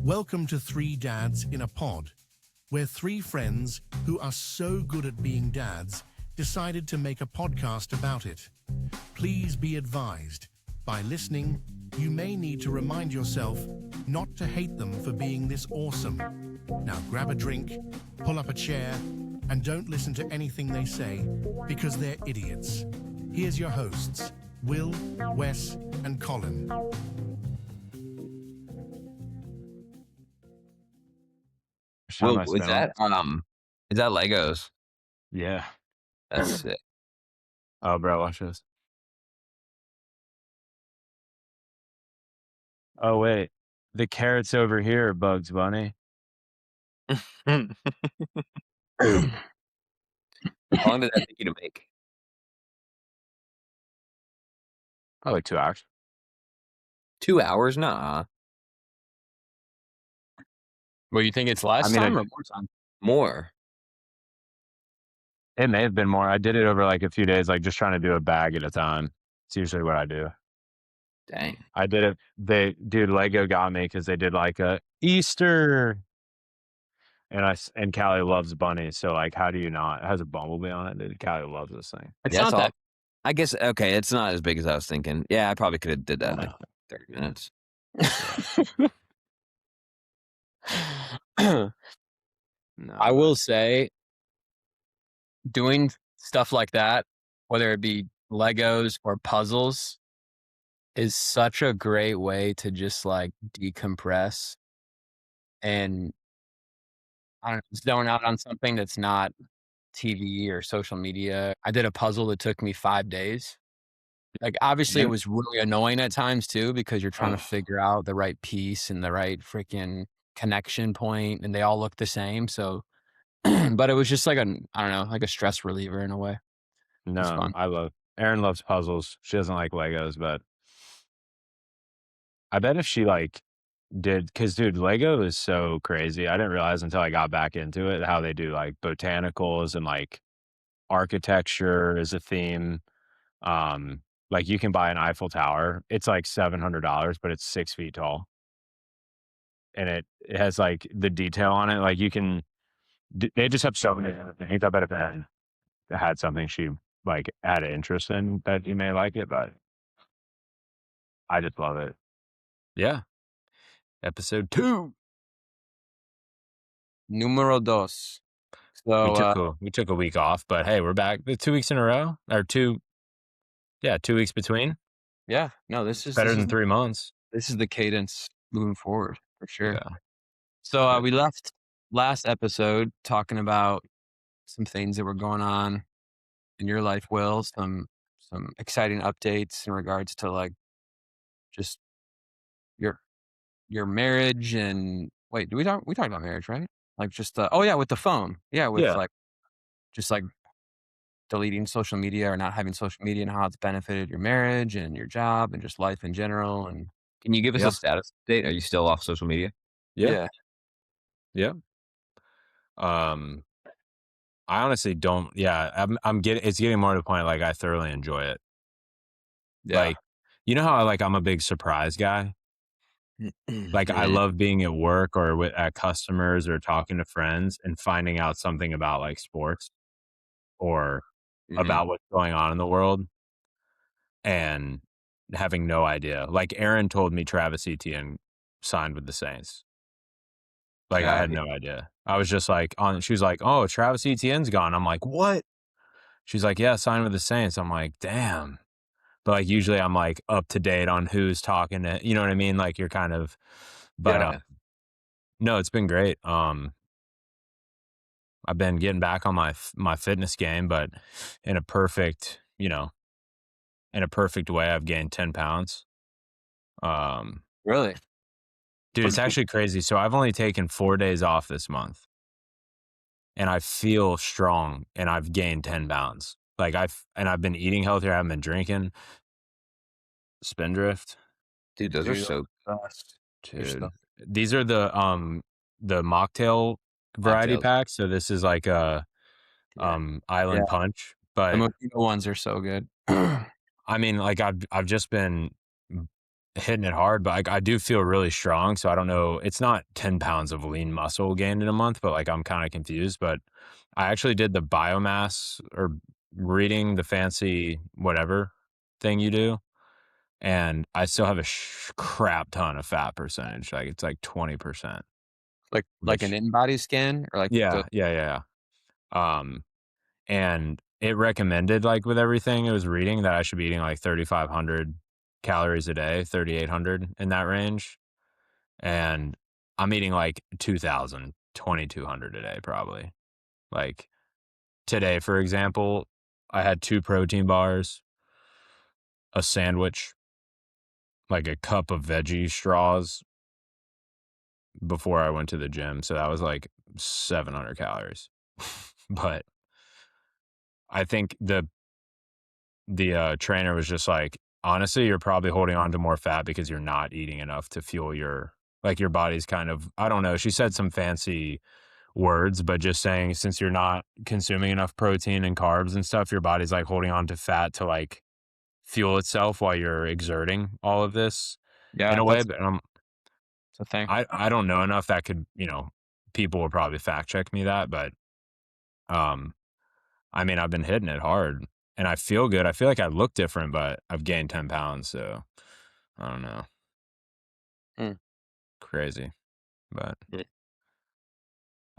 Welcome to Three Dads in a Pod, where three friends who are so good at being dads decided to make a podcast about it. Please be advised, by listening, you may need to remind yourself not to hate them for being this awesome. Now grab a drink, pull up a chair, and don't listen to anything they say because they're idiots. Here's your hosts, Will, Wes, and Colin. Will, is that Legos? Yeah. That's sick. Oh, bro, watch this. Oh, wait. The carrots over here, Bugs Bunny. How long did that take you to make? Probably 2 hours. 2 hours? Nah. Well, you think it's less time or more time? More. It may have been more. I did it over like a few days, like just trying to do a bag at a time. It's usually what I do. Dang. I did it. Lego got me because they did like a Easter. And Callie loves bunnies. So like, how do you not? It has a bumblebee on it. Dude, Callie loves this thing. It's Yeah, not that. I guess, okay, it's not as big as I was thinking. Yeah, I probably could have did that in like 30 minutes. No, I will say, doing stuff like that, whether it be Legos or puzzles, is such a great way to just like decompress and I don't know, zone out on something that's not TV or social media. I did a puzzle that took me 5 days. Like, obviously, it was really annoying at times too because you're trying to figure out the right piece and the right freaking connection point, and they all look the same. So, but it was just like I don't know, like a stress reliever in a way. It's No, fun. Erin loves puzzles. She doesn't like Legos, but I bet if she like because dude, Lego is so crazy. I didn't realize until I got back into it how they do like botanicals and like architecture is a theme. Like you can buy an Eiffel Tower. It's like $700, but it's 6 feet tall. And it has like the detail on it. Like they just have so many things. I bet if it had something she like had an interest in that you may like it, but I just love it. Yeah. Episode 2. Numero dos. So We took a week off, but hey, we're back. 2 weeks in a row, or 2 weeks between. yeah, no, this is Better than 3 months. This is the cadence moving forward for sure. Yeah. So we left last episode talking about some things that were going on in your life, Will. Some exciting updates in regards to like just your marriage and wait, we talked about marriage, right? Like just with the phone, like just like deleting social media or not having social media and how it's benefited your marriage and your job and just life in general. And Can you give us a status update? Are you still off social media? Yeah. I honestly don't. Yeah, it's getting more to the point. Like I thoroughly enjoy it. yeah, Like, you know how I'm a big surprise guy. Like I love being at work or at customers or talking to friends and finding out something about like sports or about what's going on in the world and having no idea. Like Aaron told me Travis Etienne signed with the Saints. Like I had no idea. I was just like she was like, "Oh, Travis Etienne's gone." I'm like, "What?" She's like, "Yeah, signed with the Saints." I'm like, "Damn." But like usually I'm like up to date on who's talking to, you know what I mean? Like you're kind of, but no, it's been great. I've been getting back on my fitness game, but in a perfect way, I've gained 10 pounds. really, Dude, it's actually crazy. So I've only taken 4 days off this month and I feel strong and I've gained 10 pounds. Like I've been eating healthier. I haven't been drinking. Spindrift. Dude, those are so Dude. These are the mocktail variety packs. So this is like a Island Punch, but the Mojito ones are so good. I mean, like I've just been hitting it hard, but like I do feel really strong. So I don't know. It's not 10 pounds of lean muscle gained in a month, but like I'm kind of confused. But I actually did the biomass or reading the fancy whatever thing you do. And I still have a crap ton of fat percentage. Like it's like 20%, Like an which in-body scan or like the yeah. And it recommended like with everything it was reading that I should be eating like 3,500 calories a day, 3,800 in that range. And I'm eating like 2,000, 2,200 a day probably. Like today, for example, I had 2 protein bars, a sandwich, like a cup of veggie straws before I went to the gym. So that was like 700 calories. But I think the trainer was just like, honestly, you're probably holding on to more fat because you're not eating enough to fuel your body's kind of, I don't know. She said some fancy words, but just saying since you're not consuming enough protein and carbs and stuff, your body's like holding on to fat to like fuel itself while you're exerting all of this in yeah, a way. that's But a thing. I don't know enough that could, people will probably fact check me that, but um I mean, I've been hitting it hard and I feel good. I feel like I look different, but I've gained 10 pounds. So I don't know. Mm. Crazy. But Mm.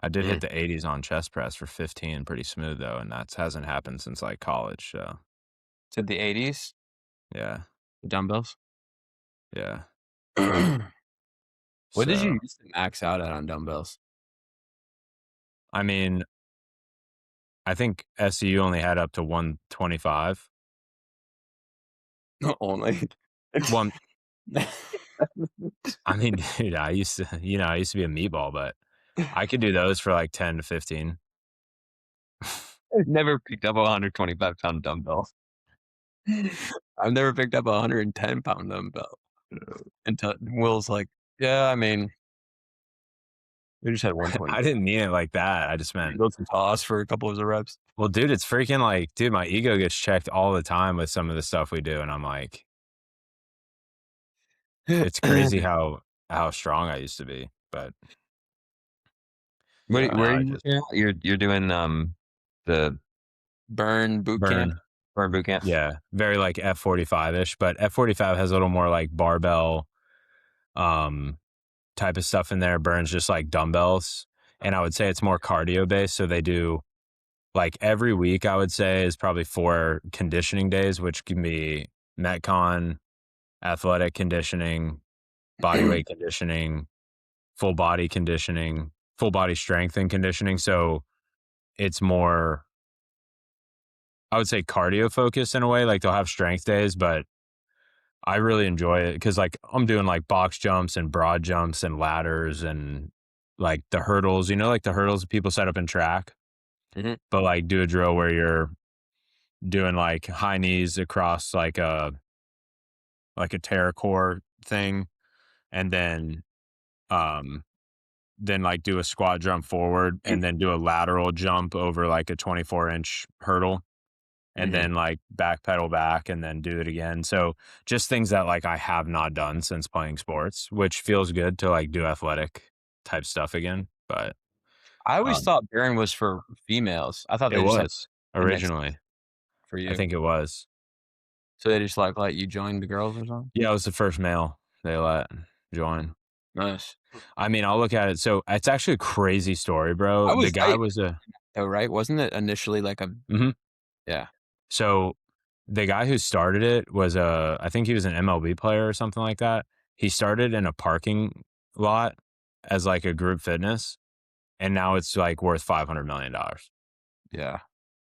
I did hit Mm. the 80s on chest press for 15 pretty smooth though. And that hasn't happened since like college. So To the 80s, yeah. dumbbells. Yeah. What did So, you used to max out at on dumbbells? I mean, I think SEU only had up to 125. Only. One, I mean, dude, I used to be a meatball, but I could do those for like 10 to 15. I've never picked up a 125-pound dumbbell. I've never picked up a 110-pound dumbbell until Will's like, "Yeah, I mean, we just had I 120. didn't mean it like that. I just meant, Go to toss for a couple of the reps." well, dude, it's freaking like, dude, my ego gets checked all the time with some of the stuff we do. And I'm like, it's crazy how strong I used to be. But Where now are I you just working at? You're doing the burn boot camp? burn. Burn boot camp? Yeah. Very like F45-ish, but F45 has a little more like barbell type of stuff in there. Burns just like dumbbells. And I would say it's more cardio based. So they do like every week, I would say, is probably 4 conditioning days, which can be Metcon, athletic conditioning, body weight conditioning, full body conditioning, full body strength and conditioning. So it's more, I would say, cardio focused in a way. Like they'll have strength days, but I really enjoy it because like I'm doing like box jumps and broad jumps and ladders and like the hurdles, like the hurdles that people set up in track, Mhm. but like do a drill where you're doing like high knees across like a terracore thing and then like do a squat jump forward and then do a lateral jump over like a 24-inch hurdle and Mhm. then like backpedal back and then do it again. So just things that like I have not done since playing sports, which feels good to like do athletic type stuff again. But I always um, thought burn was for females. I thought it they just had was index originally. for I you. think it was. So they just like let you join the girls or something? Yeah, it was the first male they let join. Nice. I mean, I'll look at it. So it's actually a crazy story, bro. I The was guy was though, right? Wasn't it initially like a mhm. yeah. So the guy who started it was I think he was an MLB player or something like that. He started in a parking lot as like a group fitness, and now it's like worth $500 million. Yeah.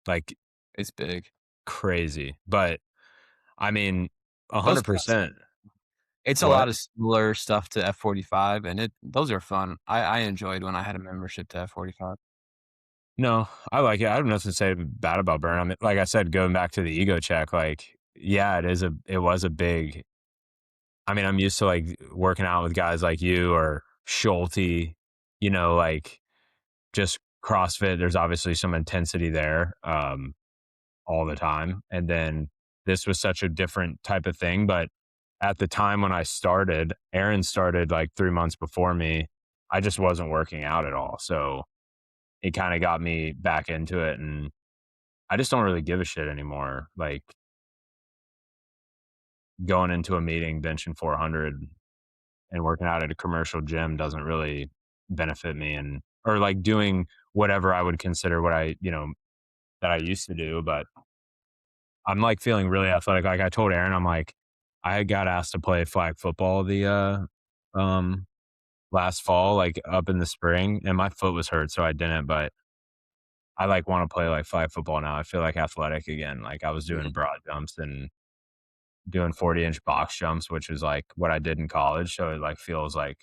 Like It's big. crazy. But I mean, Those classes 100%. it's a What? lot of similar stuff to F45 and those are fun. I enjoyed when I had a membership to F45. No, I like it. I have nothing to say bad about Burn. I mean, like I said, going back to the ego check, like, yeah, it was a big, I mean, I'm used to like working out with guys like you or Schulte, like just CrossFit. There's obviously some intensity there all the time. And then this was such a different type of thing. But at the time when I started, Aaron started like 3 months before me. I just wasn't working out at all. So it kind of got me back into it. And I just don't really give a shit anymore. Like going into a meeting, benching 400 and working out at a commercial gym doesn't really benefit me, and or like doing whatever I would consider what I, that I used to do. But I'm like feeling really athletic. Like I told Aaron, I'm like, I got asked to play flag football um last fall, like up in the spring, and my foot was hurt, so I didn't. But I like want to play like flag football now. I feel like athletic again. Like I was doing broad jumps and doing 40-inch box jumps, which is like what I did in college. So it like feels like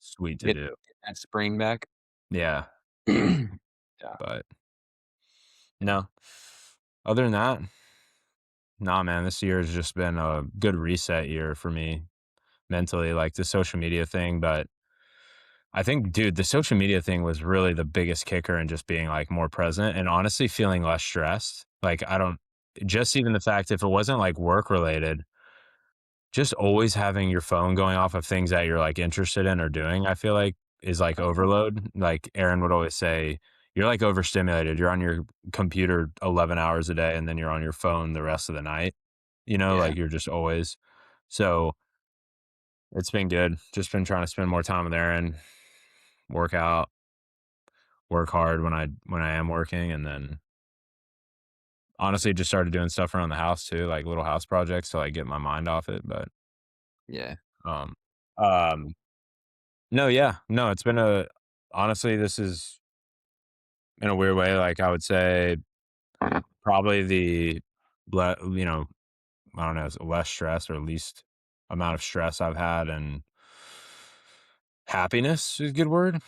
sweet to Get do. that spring back. Yeah. Yeah. But no, other than that, nah, man, this year has just been a good reset year for me mentally, like the social media thing. But I think, dude, the social media thing was really the biggest kicker in just being like more present and honestly feeling less stressed. Like, I don't, just even the fact if it wasn't like work related, just always having your phone going off of things that you're like interested in or doing, I feel like is like overload. Like Aaron would always say, you're like overstimulated. You're on your computer 11 hours a day and then you're on your phone the rest of the night, Yeah. like you're just always. So it's been good. Just been trying to spend more time with Aaron, work out, work hard when I am working, and then honestly just started doing stuff around the house too, like little house projects to like get my mind off it. But Yeah. um um no, yeah. No, it's been honestly, this is in a weird way, like I would say probably I don't know, less stress or least amount of stress I've had, and happiness is a good word.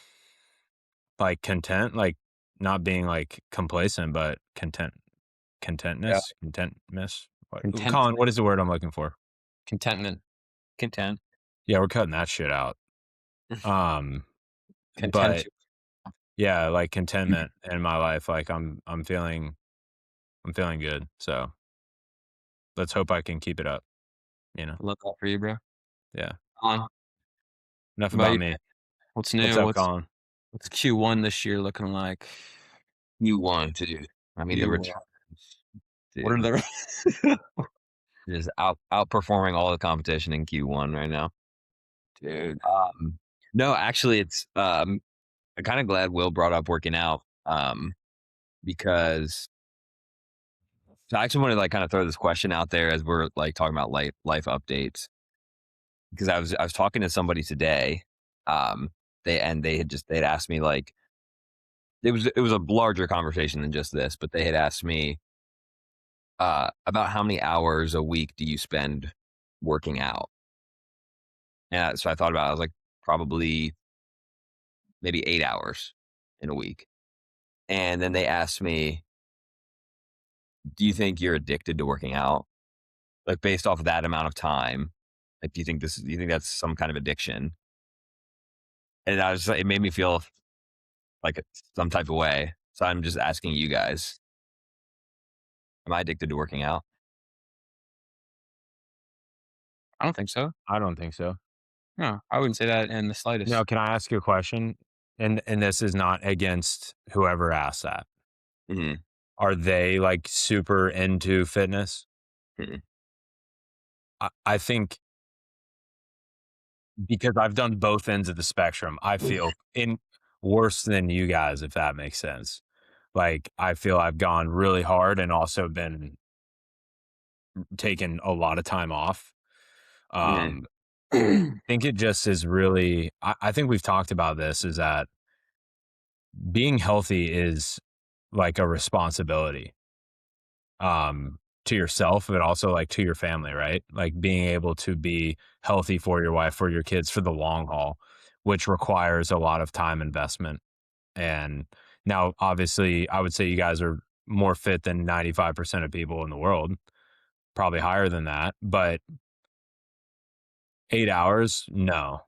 Like content, like not being like complacent, but Yeah. contentness. Content, Colin, what is the word I'm looking for? contentment, Content. Yeah, we're cutting that shit out. Um, content. but yeah, like contentment in my life. Like I'm feeling good. So let's hope I can keep it up. Look out for you, bro. Yeah. On. Enough About about you? me. What's What's new? up, What's Colin? Q1 this year looking like? You want to do. I mean, the You returns, what are dude, the just outperforming all the competition in Q1 right now. dude? No, actually, it's I'm kind of glad Will brought up working out, because so I actually wanted to like kind of throw this question out there as we're like talking about life updates, because I was talking to somebody today, they had asked me like it was a larger conversation than just this, but they had asked me about how many hours a week do you spend working out. And so I thought about it, I was like, probably maybe 8 hours in a week. And then they asked me, do you think you're addicted to working out? Like based off of that amount of time, like do you think that's some kind of addiction? And I was it made me feel like some type of way. So I'm just asking you guys, am I addicted to working out? I don't think so. I don't think so. No, I wouldn't say that in the No, slightest. can I ask you a question? And this is not against whoever asked that. Mm-hmm. Are they like super into fitness? Mm-hmm. I think because I've done both ends of the spectrum, I feel in worse than you guys, if that makes sense. Like I feel I've gone really hard and also been taking a lot of time off. Mm-hmm. I think it just is really, I think we've talked about this, is that being healthy is like a responsibility to yourself, but also like to your family, right? Like being able to be healthy for your wife, for your kids, for the long haul, which requires a lot of time investment. And now, obviously, I would say you guys are more fit than 95% of people in the world, probably higher than that. But 8 hours, no.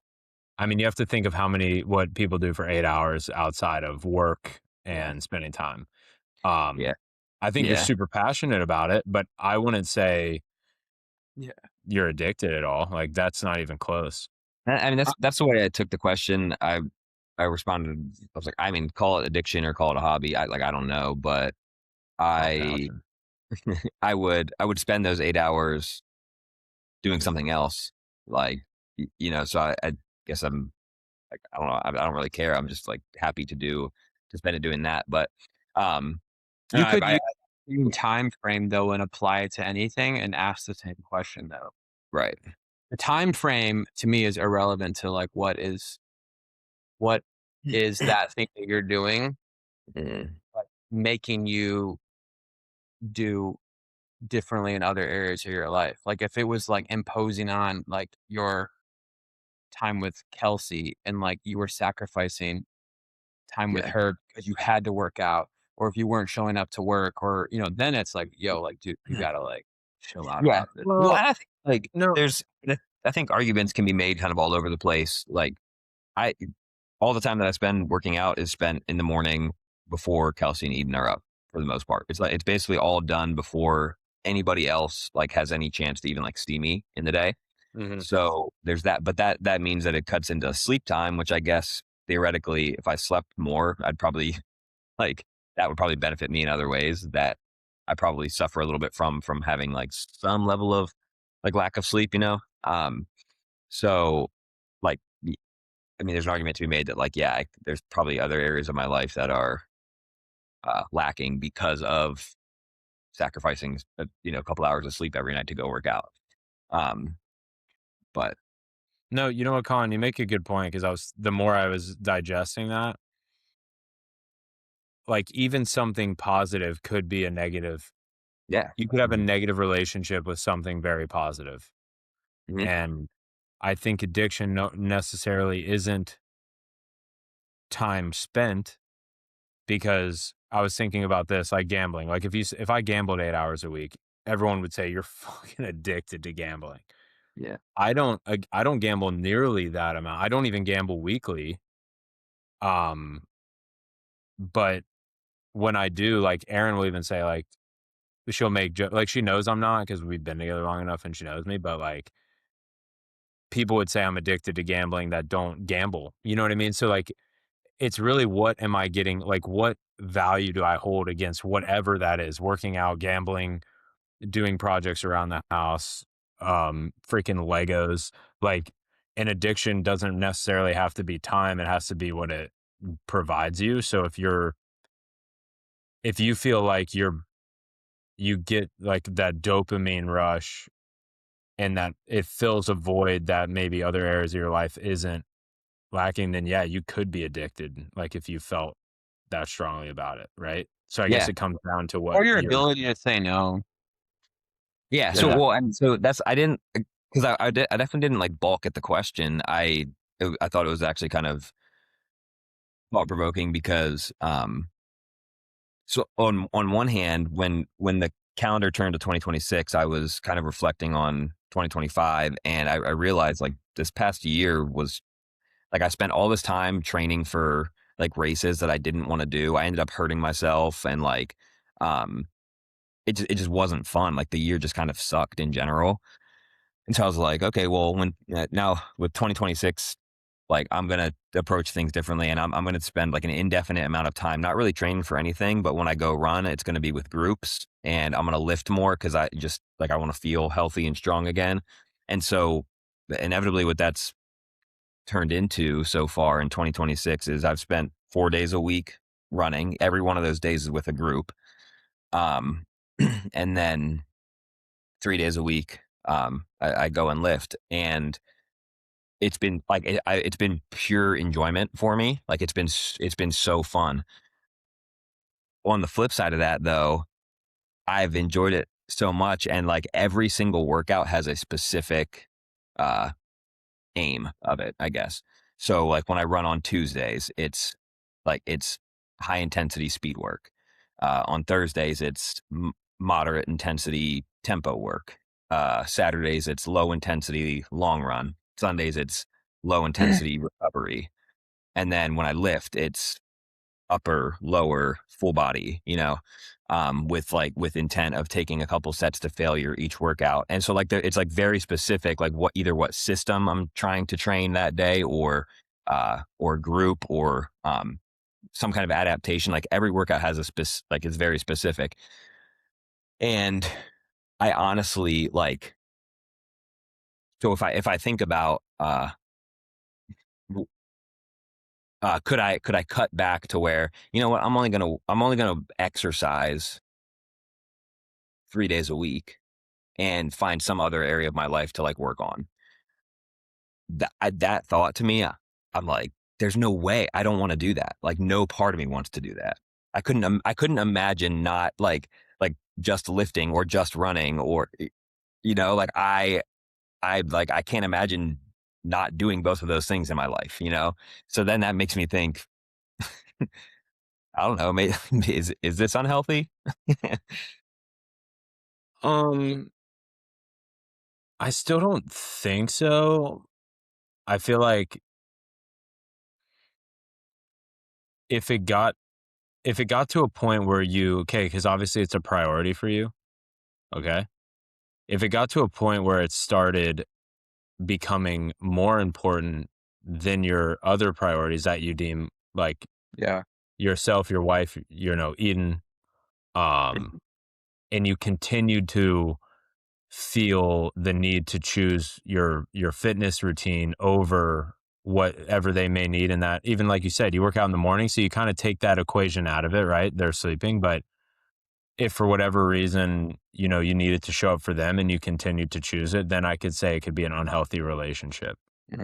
I mean, you have to think of what people do for 8 hours outside of work and spending time. Yeah. I think you're Yeah. super passionate about it, but I wouldn't say Yeah. you're addicted at all. Like that's not even close. I mean, that's the way I took the question. I responded. I was like, I mean, call it addiction or call it a hobby. I don't know, but Oh, I gotcha. I would spend those 8 hours doing something else. Like, so I guess I'm like, I don't know. I don't really care. I'm just like happy to spend it doing that. But, um, No, you could I use, same time frame though and apply it to anything and ask the same question though. right. The time frame to me is irrelevant to like what is that thing that you're doing Mhm. like making you do differently in other areas of your life. Like if it was like imposing on like your time with Kelsey and like you were sacrificing time with Yeah. her because you had to work out, or if you weren't showing up to work, or then it's like, yo, like, dude, you gotta like chill out Yeah. about this. Well, Well, and I think like no, I think arguments can be made kind of all over the place. Like I, all the time that I spend working out is spent in the morning before Kelsey and Eden are up for the most part. It's like, it's basically all done before anybody else like has any chance to even like see me in the day. Mhm. So there's that, but that means that it cuts into sleep time, which I guess theoretically, if I slept more, I'd probably like that would probably benefit me in other ways that I probably suffer a little bit from having like some level of like lack of sleep, so like I mean, there's an argument to be made that like, yeah, there's probably other areas of my life that are lacking because of sacrificing, a couple hours of sleep every night to go work out. Um, but no, you know what, Colin, you make a good point because the more I was digesting that, like even something positive could be a negative. yeah, You could have a Mhm. negative relationship with something very positive. Mhm. And I think addiction necessarily isn't time spent because I was thinking about this, like gambling. Like if I gambled 8 hours a week, everyone would say you're fucking addicted to gambling. Yeah, I don't gamble nearly that amount. I don't even gamble weekly. Um, but when I do, like Erin will even say like she'll make like she knows I'm not because we've been together long enough and she knows me. But like people would say I'm addicted to gambling that don't gamble. You know what I mean? So like it's really what am I getting? Like what value do I hold against whatever that is? Working out, gambling, doing projects around the house, freaking Legos. Like an addiction doesn't necessarily have to be time. It has to be what it provides you. So if you feel like you get like that dopamine rush and that it fills a void that maybe other areas of your life isn't lacking, then yeah, you could be addicted. Like if you felt that strongly about it. Right. So I guess yeah, it comes down to what Or your you're, ability to say no. yeah. So yeah. well, and so that's I didn't because I definitely didn't like balk at the question. I thought it was actually kind of thought provoking because so on one hand, when the calendar turned to 2026, I was kind of reflecting on 2025, and I realized like this past year was like I spent all this time training for like races that I didn't want to do. I ended up hurting myself, and like um, it just wasn't fun. Like the year just kind of sucked in general. And so I was like, okay, well, when now with 2026, like I'm gonna approach things differently, and I'm gonna spend like an indefinite amount of time not really training for anything, but when I go run, it's gonna be with groups, and I'm gonna lift more because I just like I want to feel healthy and strong again. And so inevitably, what that's turned into so far in 2026 is I've spent 4 days a week running. Every one of those days is with a group, um, and then 3 days a week I go and lift, and it's been like it's been pure enjoyment for me. Like it's been so fun. On the flip side of that, though, I've enjoyed it so much, and like every single workout has a specific uh, aim of it, I guess. So like when I run on Tuesdays, it's high intensity speed work. On Thursdays, it's moderate intensity tempo work. Saturdays, it's low intensity long run. Sundays, it's low intensity recovery. And then when I lift, it's upper, lower, full body, with intent of taking a couple sets to failure each workout. And so like it's like very specific, like what system I'm trying to train that day, or group, or some kind of adaptation. Like every workout has like it's very specific. And I honestly like, so if I think about could I cut back to where, you know what, I'm only gonna exercise 3 days a week and find some other area of my life to like work on. That thought to me, I'm like, there's no way. I don't want to do that. Like no part of me wants to do that. I couldn't imagine not like just lifting or just running, or like I can't imagine not doing both of those things in my life. So then that makes me think, I don't know, maybe, is this unhealthy? I still don't think so. I feel like if it got to a point where because obviously it's a priority for you, okay? If it got to a point where it started becoming more important than your other priorities that you deem, like Yeah. yourself, your wife, Eden, um, and you continued to feel the need to choose your fitness routine over whatever they may need in that, even like you said, you work out in the morning, so you kind of take that equation out of it, right? They're sleeping, but if for whatever reason, you needed to show up for them and you continued to choose it, then I could say it could be an unhealthy relationship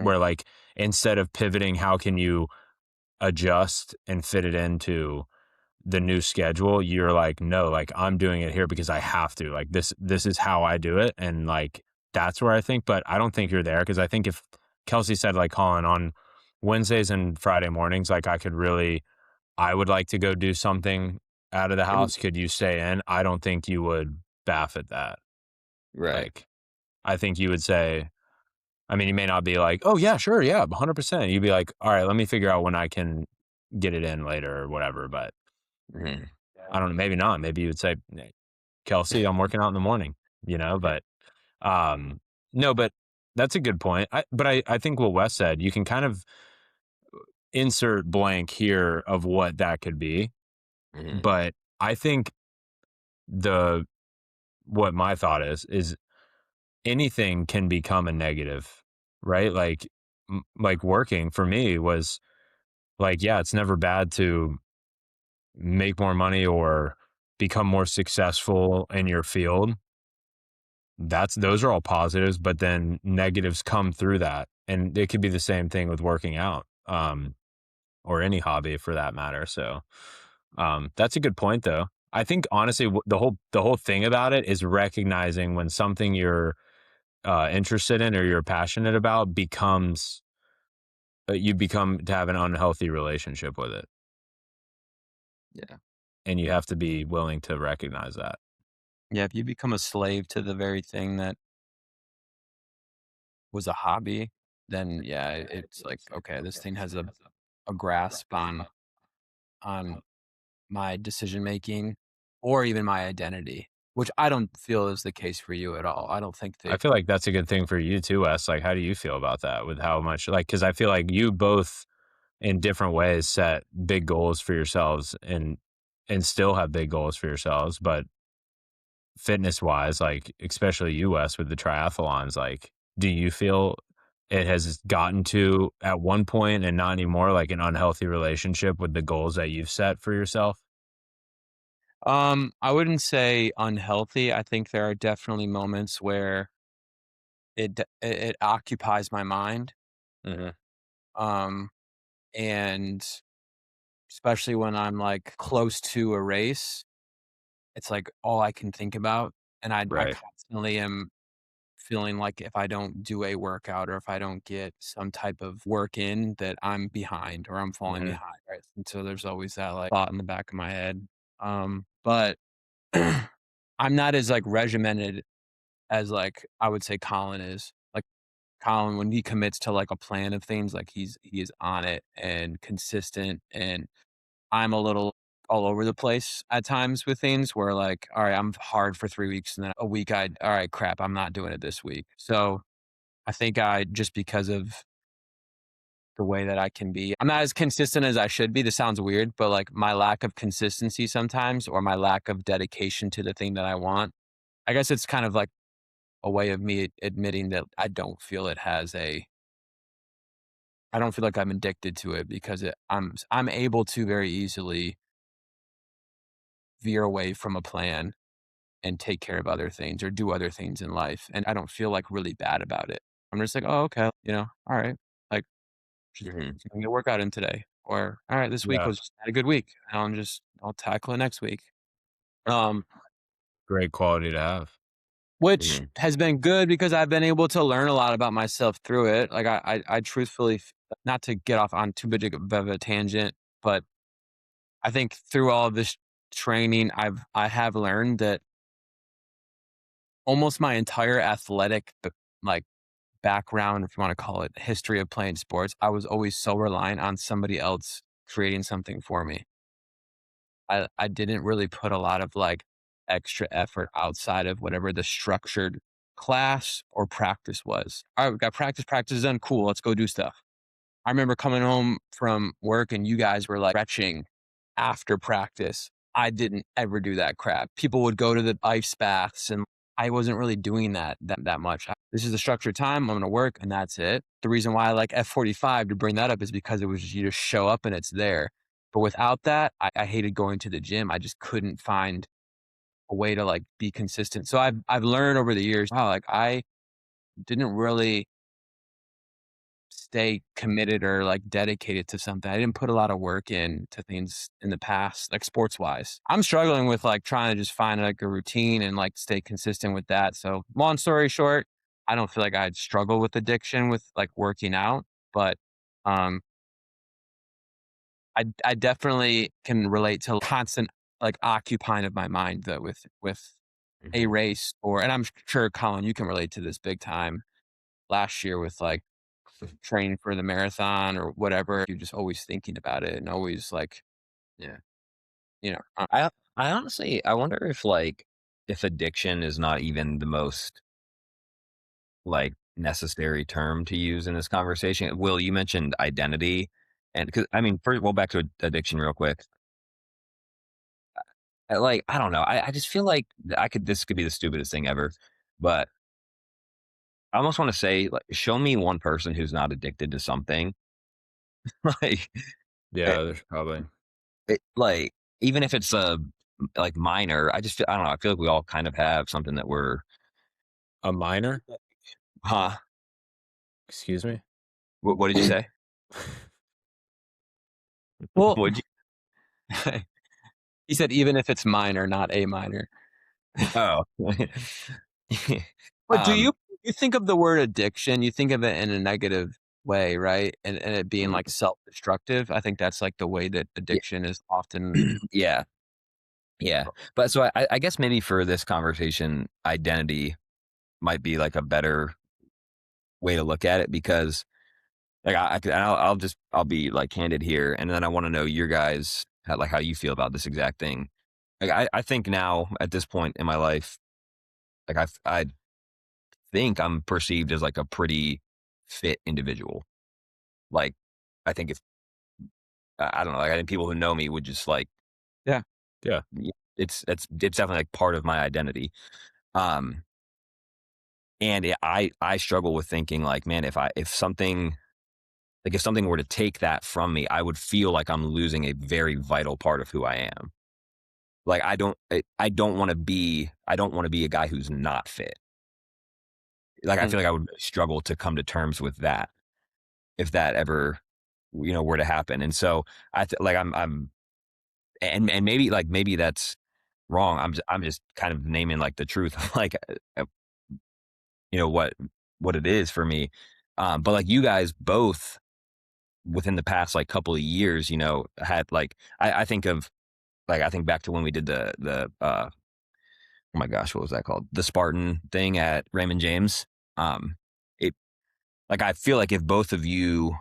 where, like, instead of pivoting, how can you adjust and fit it into the new schedule? You're like, no, like I'm doing it here because I have to, like, this is how I do it. And like, that's where I think, but I don't think you're there. Cause I think if Kelsey said, like, Colin, on Wednesdays and Friday mornings, like I would like to go do something out of the And- house. Could you stay in? I don't think you would baff at that. right. Like, I think you would say, I mean, you may not be like, oh yeah, sure. Yeah. 100%. You'd be like, all right, let me figure out when I can get it in later or whatever. But Mhm. I don't know, maybe not. Maybe you would say, Kelsey, I'm working out in the morning, but, no, but that's a good point. I think what Wes said, you can kind of insert blank here of what that could be. Mhm. But I think what my thought is anything can become a negative, right? Like, like working for me was like, yeah, it's never bad to make more money or become more successful in your field. Those are all positives, but then negatives come through that. And it could be the same thing with working out, or any hobby for that matter. So, that's a good point though. I think honestly, the whole thing about it is recognizing when something you're interested in or you're passionate about becomes, you become to have an unhealthy relationship with it. Yeah. And you have to be willing to recognize that. Yeah, if you become a slave to the very thing that was a hobby, then yeah, it's like, okay, this thing has a grasp on my decision making or even my identity, which I don't feel is the case for you at all. I don't think I that. feel like that's a good thing for you too, Wes. Like, how do you feel about that with how much, like, cause I feel like you both in different ways set big goals for yourselves and still have big goals for yourselves. But fitness wise, like, especially you, Wes, with the triathlons, like, do you feel it has gotten to at one point and not anymore, like an unhealthy relationship with the goals that you've set for yourself? I wouldn't say unhealthy. I think there are definitely moments where it occupies my mind. Mm-hmm. Um, and especially when I'm like close to a race, it's like all I can think about, and I Right. constantly am feeling like if I don't do a workout or if I don't get some type of work in, that I'm behind or I'm falling Mm-hmm. behind, right? And so there's always that like thought in the back of my head. But I'm not as like regimented as like I would say Colin is. Like Colin, when he commits to like a plan of things, like he is on it and consistent and I'm a little all over the place at times with things where like, all right, I'm hard for 3 weeks and then a week all right, crap, I'm not doing it this week. So I think just because of the way that I can be, I'm not as consistent as I should be. This sounds weird, but like my lack of consistency sometimes, or my lack of dedication to the thing that I want, I guess it's kind of like a way of me admitting that I don't feel like I'm addicted to it because I'm able to very easily veer away from a plan and take care of other things or do other things in life, and I don't feel, like, really bad about it. I'm just like, "Oh, okay, alright, like, just Mhm. gonna get a workout in today," or, "Alright, this week Yeah. was had a good week, and I'll tackle it next week." Um, Great quality to have. which Mhm. has been good because I've been able to learn a lot about myself through it. Like, I truthfully not to get off on too big of a tangent, but I think through all of this training, I have learned that almost my entire athletic, like, background, if you wanna call it, history of playing sports, I was always so reliant on somebody else creating something for me. I didn't really put a lot of, like, extra effort outside of whatever the structured class or practice was. "Alright, we got practice, practice is done, cool, let's go do stuff." I remember coming home from work and you guys were, like, stretching after practice. I didn't ever do that crap. People would go to the ice baths, and I wasn't really doing that much. This is a structured time, I'm gonna work, and that's it. The reason why I like F45 to bring that up is because it was just you just show up and it's there. But without that, I hated going to the gym. I just couldn't find a way to, like, be consistent. So I've learned over the years, wow, like, I didn't really stay committed or like dedicated to something. I didn't put a lot of work into things in the past, like sports wise. I'm struggling with like trying to just find like a routine and like stay consistent with that. So long story short, I don't feel like I'd struggle with addiction with like working out, but um I definitely can relate to constant like occupying of my mind though with a Mhm. race or and I'm sure Colin, you can relate to this big time last year with like training for the marathon or whatever, you're just always thinking about it and always like, Yeah. you know, uh, I honestly I wonder if, like, if addiction is not even the most, like, necessary term to use in this conversation. Will, you mentioned identity, and because I mean, first, well, back to addiction real quick. I don't know. I just feel like I could this could be the stupidest thing ever, but I almost wanna say, like, show me one person who's not addicted to something. Like, Yeah, there's probably like, even if it's, like, minor, I just feel I don't know, I feel like we all kind of have something that we're a minor. Huh? Excuse me. What did you say? well, What'd you he said even if it's minor, not a minor. Oh. But do Um, you think of the word addiction, you think of it in a negative way, right? And it being mm, like self-destructive. I think that's like the way that yeah, addiction is often yeah, yeah. But so I guess maybe for this conversation, identity might be, like, a better way to look at it because, like, I'll be, like, candid here, and then I wanna know your guys' how you feel about this exact thing. Like, I think now at this point in my life, like, I think I'm perceived as, like, a pretty fit individual. Like, I think if I don't know, like, I think people who know me would just, like, yeah. y it's definitely, like, part of my identity. Um, and I struggle with thinking, like, man, if something were to take that from me, I would feel like I'm losing a very vital part of who I am. Like, I don't wanna be a guy who's not fit. Like, I Mm. feel like I would really struggle to come to terms with that if that ever, were to happen. And so I'm and maybe that's wrong. I'm just kind of naming like the truth, like, you know what it is for me. But like you guys both within the past like couple of years, had like I think of like I think back to when we did the oh my gosh, what was that called? The Spartan thing at Raymond James. It like I feel like if both of you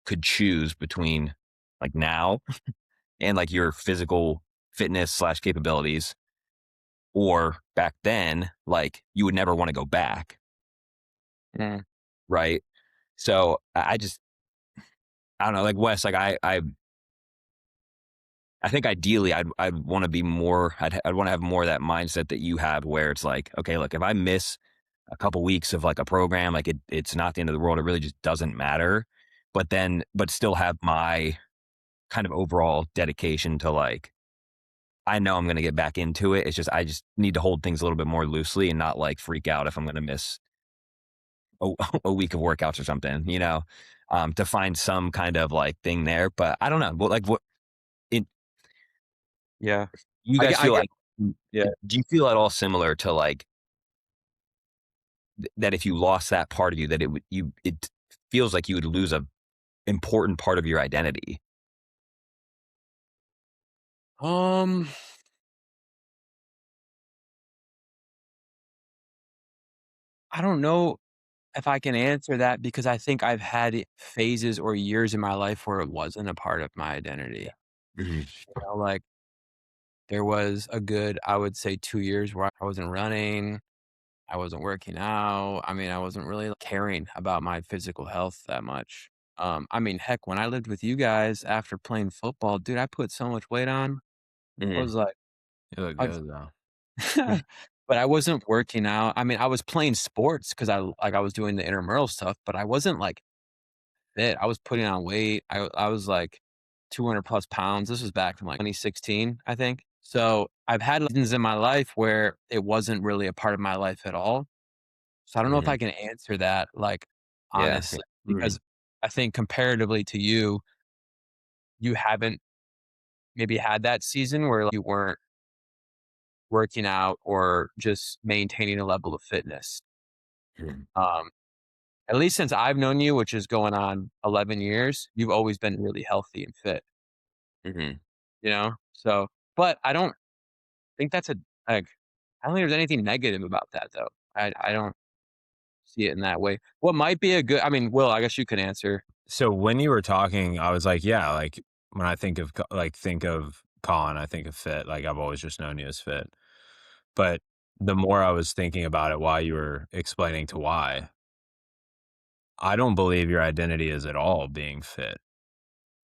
could choose between like now and like your physical fitness / capabilities, or back then, like you would never want to go back. Mm. Right. So I don't know, like Wes, like I think ideally I'd want to be more, I'd want to have more of that mindset that you have where it's like, okay, look, if I miss a couple weeks of like a program, like it's not the end of the world. It really just doesn't matter. But still have my kind of overall dedication to like, I know I'm going to get back into it. It's just, I just need to hold things a little bit more loosely and not like freak out if I'm going to miss a, a week of workouts or something, to find some kind of like thing there. But I don't know. But like, what it, Yeah. you guys I feel get, like, yeah. do you feel at all similar to like that if you lost that part of you, that it feels like you would lose a important part of your identity? Um, I don't know if I can answer that because I think I've had phases or years in my life where it wasn't a part of my identity. Mhm. Like there was a good, I would say 2 years where I wasn't running, I wasn't working out. I mean, I wasn't really caring about my physical health that much. I mean, heck, when I lived with you guys after playing football, dude, I put so much weight on. I Mhm. was like, You look I good though. but I wasn't working out. I mean, I was playing sports because I was doing the intramural stuff, but I wasn't like fit. I was putting on weight. I was like 200 plus pounds. This was back from like 2016, I think. So I've had seasons in my life where it wasn't really a part of my life at all. So I don't know if Mhm. I can answer that like Yeah. honestly, Mhm. because I think comparatively to you, you haven't maybe had that season where you weren't working out or just maintaining a level of fitness. Mhm. Um, at least since I've known you, which is going on 11 years, you've always been really healthy and fit, Mhm. you know? So, but I don't think that's a, like, I don't think there's anything negative about that though. I don't see it in that way. What might be a good, I mean, Will, I guess you could answer. So when you were talking, I was like, yeah, like when I think of think of Colin, I think of fit. Like I've always just known you as fit. But the more I was thinking about it while you were explaining to why, I don't believe your identity is at all being fit.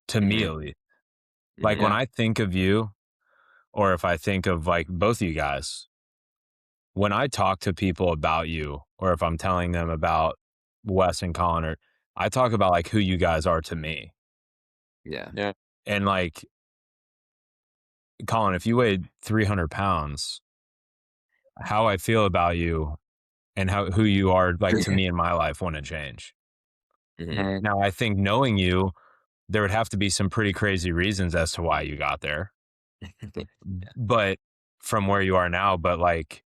To me, Mhm. at least. Like Mhm. when Yeah. I think of you, or if I think of like both of you guys, when I talk to people about you, or if I'm telling them about Wes and Colin, or I talk about like who you guys are to me. Yeah. Yeah. And like Colin, if you weighed 300 pounds, how I feel about you and who you are like to me in my life wouldn't change. Mhm. Right. Now, I think knowing you, there would have to be some pretty crazy reasons as to why you got there. Yeah. But from where you are now, but like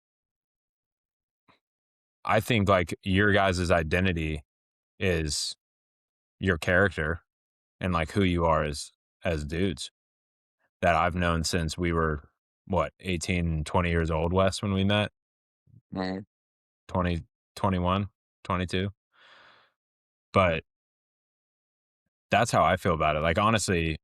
I think like your guys' identity is your character and like who you are as dudes that I've known since we were what 18, 20 years old, Wes, when we met. Right. 20, 21, 22. But that's how I feel about it. Like honestly,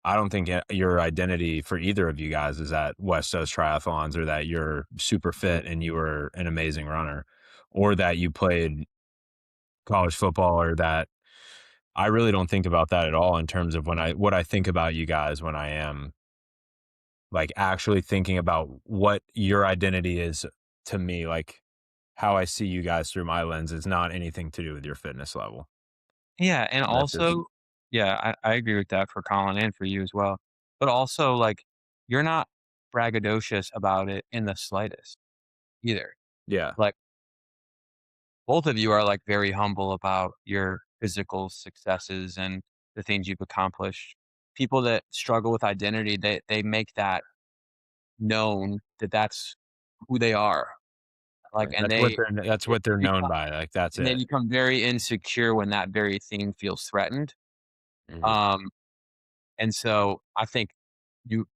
I don't think your identity for either of you guys is that West does triathlons or that you're super fit and you were an amazing runner or that you played college football or that I really don't think about that at all in terms of what I think about you guys when I am like actually thinking about what your identity is to me, like how I see you guys through my lens is not anything to do with your fitness level. Yeah. And That's just, also, yeah, I agree with that for Colin and for you as well. But also, like, you're not braggadocious about it in the slightest either. Yeah. Like, both of you are like very humble about your physical successes and the things you've accomplished. People that struggle with identity, they make that known that that's who they are. Like, right. and That's they what they're known become, by. Like that's and they it. become very insecure when that very thing feels threatened. Mhm. Um, and so I think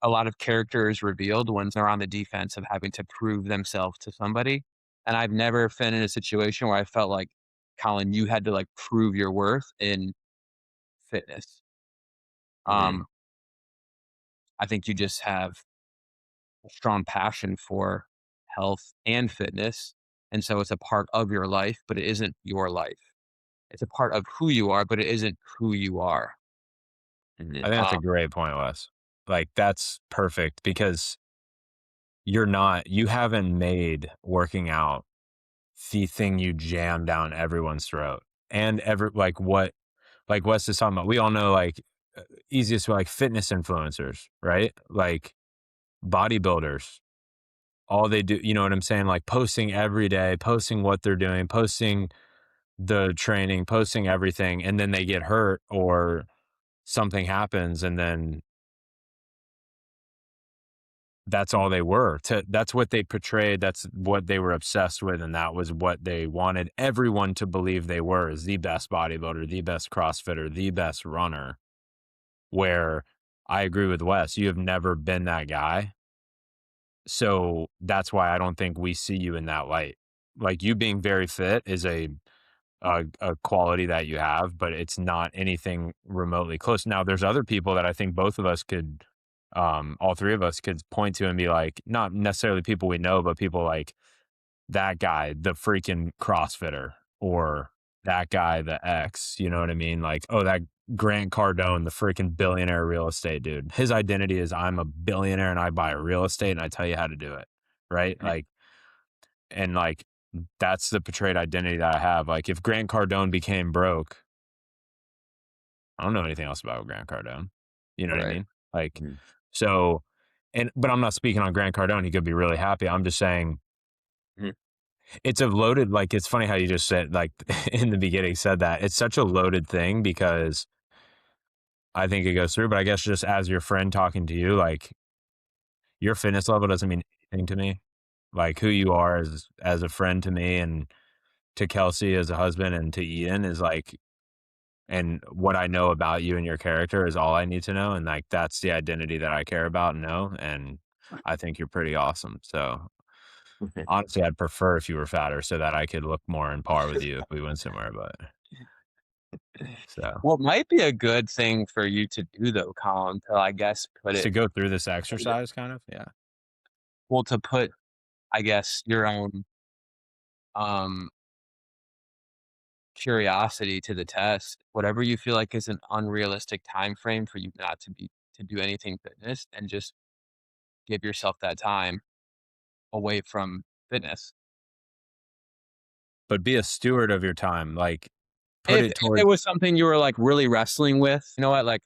a lot of character is revealed when they're on the defense of having to prove themselves to somebody. And I've never been in a situation where I felt like, Colin, you had to like prove your worth in fitness. Mhm. I think you just have a strong passion for health and fitness. And so it's a part of your life, but it isn't your life. It's a part of who you are, but it isn't who you are. Mhm. I think that's a Um, great point, Wes. Like that's perfect because you haven't made working out the thing you jam down everyone's throat. And like Wes is talking about, we all know like easiest way, like fitness influencers, right? Like bodybuilders, all they do, you know what I'm saying? Like posting every day, posting what they're doing, posting the training, posting everything, and then they get hurt or something happens, and then that's all they were. That's what they portrayed. That's what they were obsessed with, and that was what they wanted everyone to believe they were: is the best bodybuilder, the best CrossFitter, the best runner. Where I agree with Wes, you have never been that guy. So that's why I don't think we see you in that light. Like you being very fit is a quality that you have, but it's not anything remotely close. Now, there's other people that I think both of us could, all three of us could point to and be like, not necessarily people we know, but people like that guy, the freaking CrossFitter, or that guy, the X, you know what I mean? Like, oh, that Grant Cardone, the freaking billionaire real estate dude. His identity is I'm a billionaire and I buy real estate and I tell you how to do it. Right. Like, and like, that's the portrayed identity that I have. Like, if Grant Cardone became broke, I don't know anything else about Grant Cardone. You know what I right. mean? Like, Mhm. so, but I'm not speaking on Grant Cardone. He could be really happy. I'm just saying Mhm. it's a loaded, like, it's funny how you just said, like, in the beginning said that. It's such a loaded thing because I think it goes through, but I guess just as your friend talking to you, like, your fitness level doesn't mean anything to me. Like, who you are as a friend to me and to Kelsey as a husband and to Ian is like, and what I know about you and your character is all I need to know. And like, that's the identity that I care about and know. And I think you're pretty awesome. So honestly, I'd prefer if you were fatter so that I could look more in par with you if we went somewhere. But so What might be a good thing for you to do though, Colin, to I guess put just it to go through this exercise kind of. Yeah. well, to put, I guess, your own um curiosity to the test, whatever you feel like is an unrealistic time frame for you not to do anything fitness, and just give yourself that time away from fitness. But be a steward of your time. Like put If it it toward, was something you were, like, really wrestling with, you know what, like,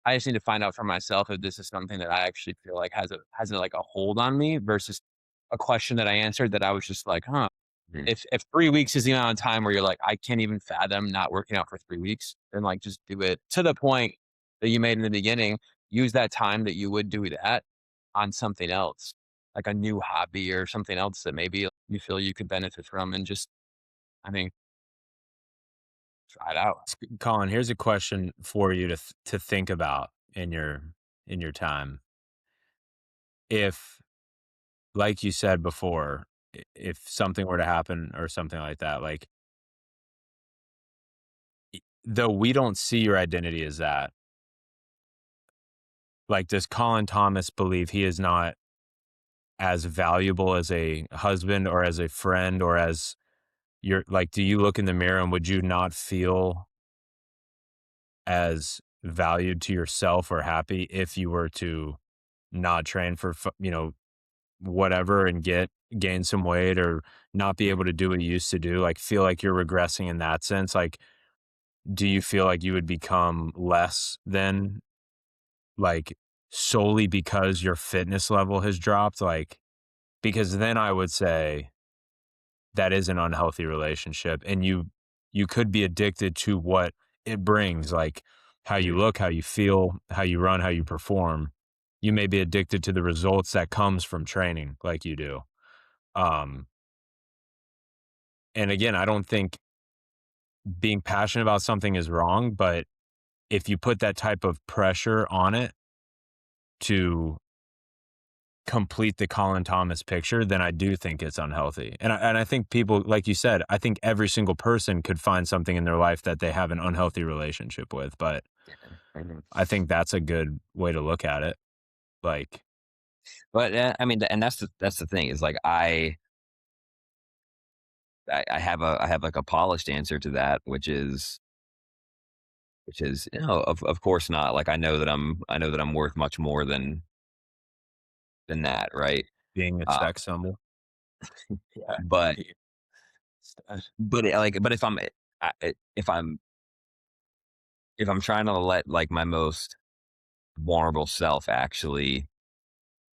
I just need to find out for myself if this is something that I actually feel like has a, like, a hold on me versus a question that I answered that I was just like, "Huh." Mhm. If 3 weeks is the amount of time where you're like, "I can't even fathom not working out for 3 weeks," then, like, just do it. To the point that you made in the beginning, use that time that you would do that on something else, like a new hobby or something else that maybe you feel you could benefit from, and just, I mean, try it out. Colin, here's a question for you to think about in your time. If, like you said before, if something were to happen or something like that, like though we don't see your identity as that, like does Colin Thomas believe he is not as valuable as a husband or as a friend or as your, like, do you look in the mirror and would you not feel as valued to yourself or happy if you were to not train for, whatever and gain some weight or not be able to do what you used to do, like feel like you're regressing in that sense? Like, do you feel like you would become less than, like, solely because your fitness level has dropped? Like, because then I would say that is an unhealthy relationship and you could be addicted to what it brings, like how you Mhm. look, how you feel, how you run, how you perform. You may be addicted to the results that comes from training like you do. Um, and again, I don't think being passionate about something is wrong, but if you put that type of pressure on it to complete the Colin Thomas picture, then I do think it's unhealthy. And I think people, like you said, I think every single person could find something in their life that they have an unhealthy relationship with, but Mhm. I think that's a good way to look at it. Like, But I mean, and that's the thing is like I have like a polished answer to that, which is of course not. Like I know that I'm worth much more than that, right? being a Uh, sex symbol. Yeah. but Stud. but if if I'm trying to let like my most vulnerable self actually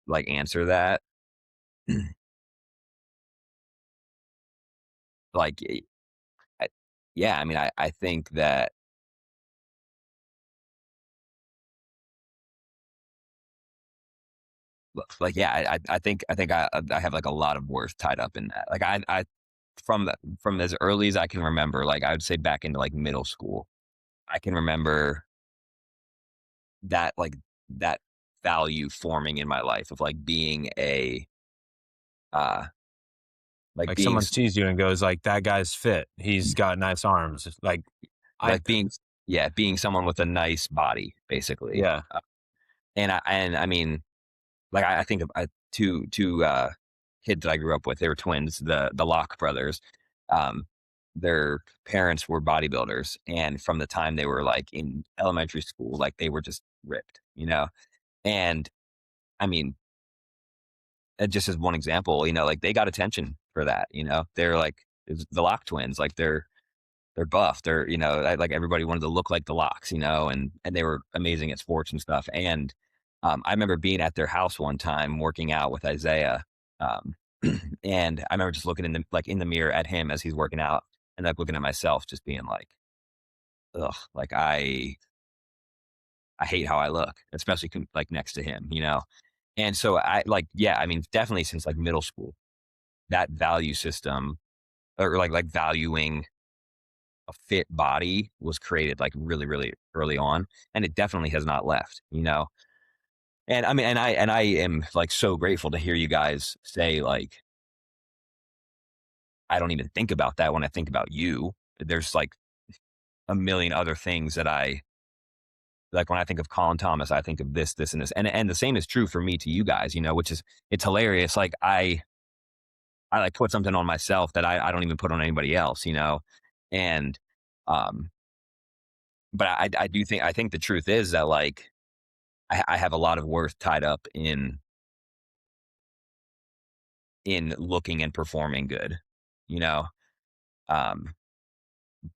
like answer that, like I, yeah, I mean I think that like yeah I think I have like a lot of worth tied up in that. Like I from as early as I can remember, like I would say back into like middle school, I can remember that like that value forming in my life of like being a uh like Like being someone s- sees you and goes like, "That guy's fit. He's got nice arms." Like, I like being yeah being someone with a nice body basically. yeah. And I mean like I think of two kids that I grew up with. They were twins, the Locke brothers. Um, their parents were bodybuilders, and from the time they were like in elementary school, like they were just ripped, And I mean, just as one example, like they got attention for that. They're like it's the Locke twins, like they're buff. They're like everybody wanted to look like the Locks, and they were amazing at sports and stuff. And I remember being at their house one time working out with Isaiah, um, and I remember just looking in the mirror at him as he's working out, and like looking at myself, just being like, ugh, like I hate how I look, especially like next to him. And so I like yeah, I mean definitely since like middle school, that value system or like valuing a fit body was created like really, really early on, and it definitely has not left. And I mean, and I am like so grateful to hear you guys say like I don't even think about that when I think about you. There's like a million other things that I like when I think of Colin Thomas. I think of this, and this, and the same is true for me to you guys. Which is it's hilarious. Like I like put something on myself that I don't even put on anybody else. And um, but I do think I think the truth is that like I have a lot of worth tied up in looking and performing good, you know. Um,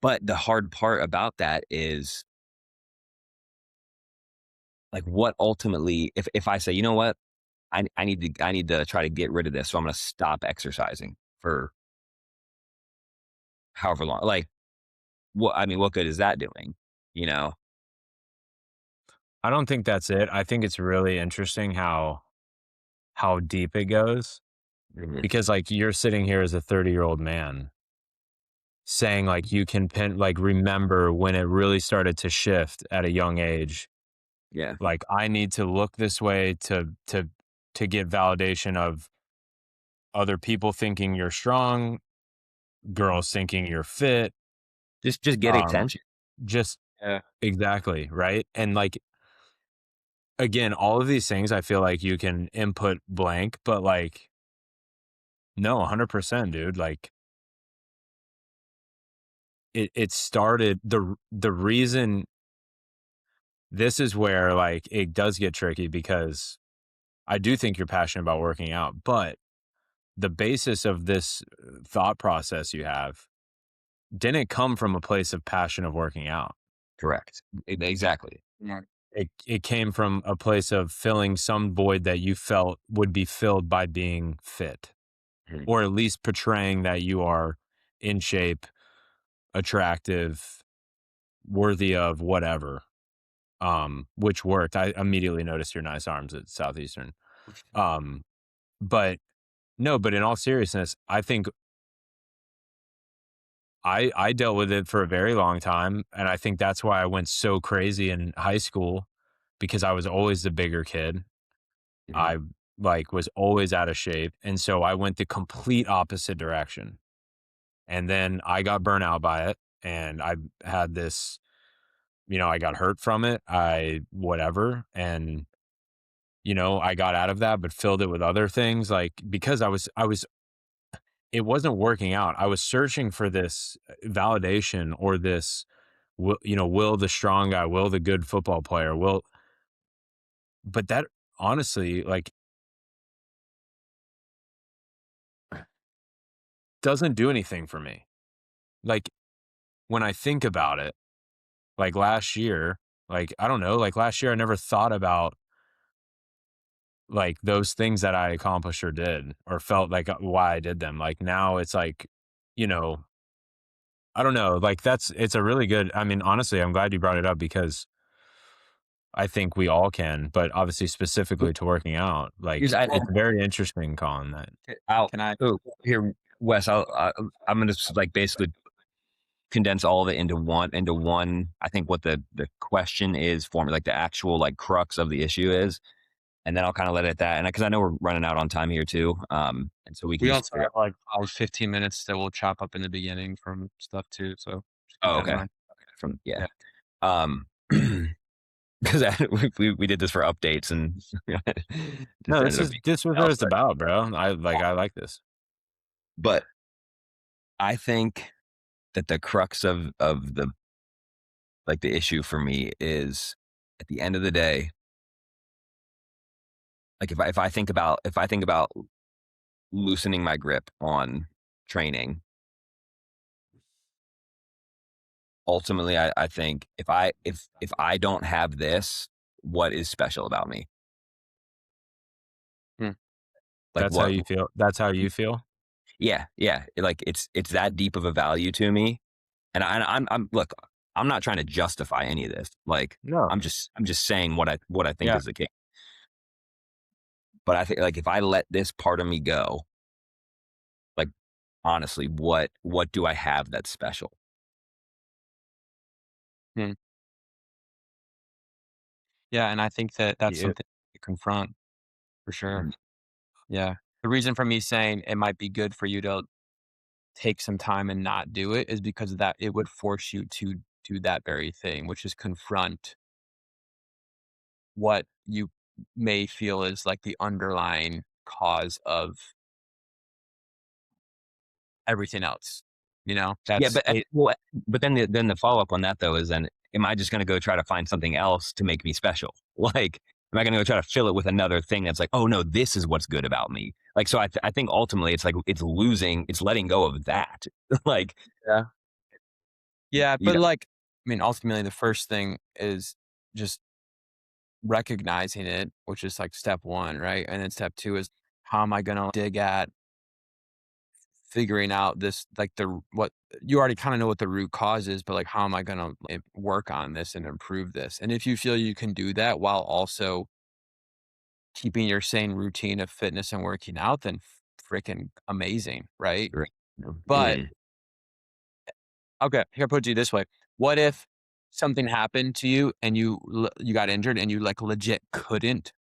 but the hard part about that is like what ultimately, if I say, you know what, I need to try to get rid of this, so I'm going to stop exercising for however long. Like, what good is that doing? You know? I don't think that's it. I think it's really interesting how deep it goes Mhm. because like you're sitting here as a 30-year-old man saying like you can remember when it really started to shift at a young age. Yeah, Like I need to look this way to get validation of other people thinking you're strong, girls thinking you're fit. just get Um, attention. just Yeah. exactly, right? And like again, all of these things I feel like you can input blank, but like no, 100%, dude. Like it started the reason this is where like it does get tricky because I do think you're passionate about working out, but the basis of this thought process you have didn't come from a place of passion of working out. Correct. Exactly. Yeah. It came from a place of filling some void that you felt would be filled by being fit, Mhm. or at least portraying that you are in shape, attractive, worthy of whatever. Which worked. I immediately noticed your nice arms at Southeastern. Um, but no, but in all seriousness, I think I dealt with it for a very long time, and I think that's why I went so crazy in high school because I was always the bigger kid. Mhm. I like was always out of shape, and so I went the complete opposite direction. And then I got burnt out by it, and I had this, I got hurt from it. I whatever, and I got out of that, but filled it with other things. Like, because it wasn't working out. I was searching for this validation or this, Will the strong guy, Will the good football player, but that honestly, like, doesn't do anything for me. Like, when I think about it, like last year, like, I don't know, like last year, I never thought about like those things that I accomplished or did or felt like why I did them. Like now it's like, you know, I don't know, like it's a really good, I mean, honestly, I'm glad you brought it up because I think we all can, but obviously specifically to working out, like it's very interesting, Colin, that Can I? Here, Wes, I'm going to like basically condense all of it into one. I think what the question is for me, like the actual like crux of the issue is, and then I'll kind of let it at that. And because I know we're running out on time here too, and so we can We just also have like 15 minutes that we'll chop up in the beginning from stuff too. So just keep that in okay. mind. From yeah. Yeah. Because we did this for updates and no, this is what it's about, bro. I like this. But I think that the crux of the like the issue for me is at the end of the day, like if I think about loosening my grip on training, ultimately I think if I don't have this, what is special about me? Like That's how you feel. That's how you feel. Yeah. Like it's that deep of a value to me. And I'm look, I'm not trying to justify any of this. Like No. I'm just saying what I think is the case. But I think like if I let this part of me go, like honestly, what do I have that's special? Yeah, and I think that that's Yeah. something to confront for sure. Mhm. Yeah. The reason for me saying it might be good for you to take some time and not do it is because of that it would force you to do that very thing, which is confront what you may feel is like the underlying cause of everything else. Yeah, That's but it. but then the follow up on that though is then am I just going to go try to find something else to make me special? Like, am I going to go try to fill it with another thing that's like, oh no, this is what's good about me? Like, so I think ultimately it's like it's letting go of that. Like, Yeah. Yeah, you but know, like, I mean, ultimately, the first thing is just recognizing it, which is like step one, right? And then step two is how am I going to dig at figuring out this, like what you already kind of know what the root cause is, but like, how am I going to work on this and improve this? And if you feel you can do that while also keeping your same routine of fitness and working out, then freaking amazing, right? right. But Mm, okay, here, put it to you this way. What if something happened to you and you got injured and you like legit couldn't